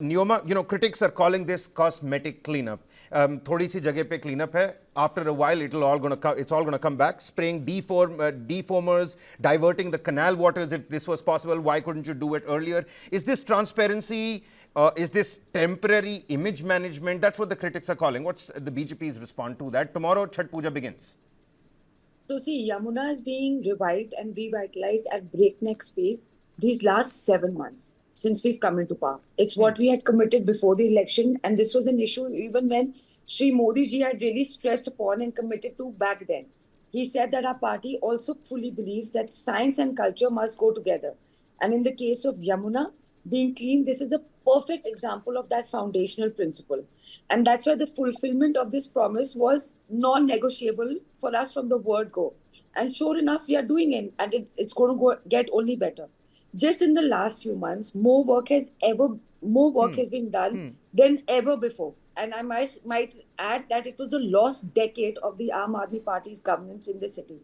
Neoma, critics are calling this cosmetic cleanup. थोड़ी सी जगह पे cleanup है. After a while, it's all gonna come back. Spraying defoamers, diverting the canal waters. If this was possible, why couldn't you do it earlier? Is this transparency? Is this temporary image management? That's what the critics are calling. What's the BJP's response to that? Tomorrow, Chhath Puja begins. So see, Yamuna is being revived and revitalized at breakneck speed these last 7 months since we've come into power. It's what we had committed before the election, and this was an issue even when Sri Modi ji had really stressed upon and committed to back then. He said that our party also fully believes that science and culture must go together. And in the case of Yamuna being clean, this is a perfect example of that foundational principle. And that's why the fulfillment of this promise was non negotiable for us from the word go. And sure enough, we are doing it, and it's going to get only better. Just in the last few months, more work has been done than ever before. And I might add that it was the lost decade of the Aam Aadmi Party's governance in the city.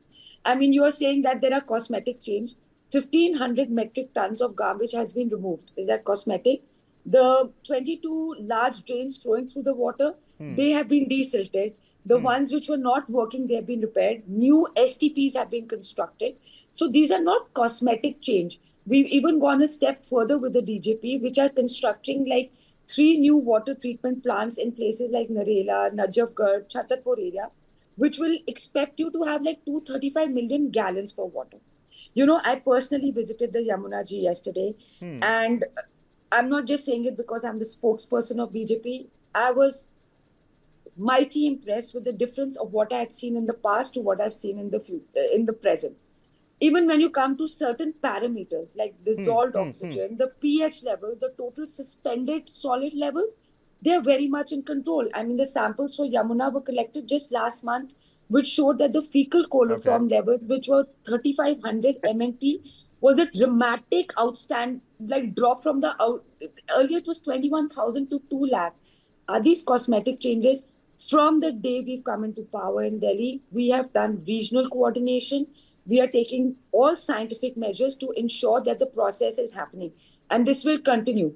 I mean, you are saying that there are cosmetic change. 1,500 metric tons of garbage has been removed. Is that cosmetic? The 22 large drains flowing through the water, they have been desilted. The ones which were not working, they have been repaired. New STPs have been constructed. So these are not cosmetic change. We've even gone a step further with the DJP, which are constructing like 3 new water treatment plants in places like Narela, Najafgarh, Chhatarpur area, which will expect you to have like 235 million gallons per water. I personally visited the Yamuna Ji yesterday, and I'm not just saying it because I'm the spokesperson of BJP. I was mighty impressed with the difference of what I had seen in the past to what I've seen in the present. Even when you come to certain parameters like dissolved oxygen, the pH level, the total suspended solid level, they are very much in control. I mean, the samples for Yamuna were collected just last month, which showed that the fecal coliform levels, which were 3,500 MNP, was a dramatic outstand, like drop from the earlier it was 21,000 to 2 lakh. Are these cosmetic changes? From the day we've come into power in Delhi, we have done regional coordination. We are taking all scientific measures to ensure that the process is happening. And this will continue.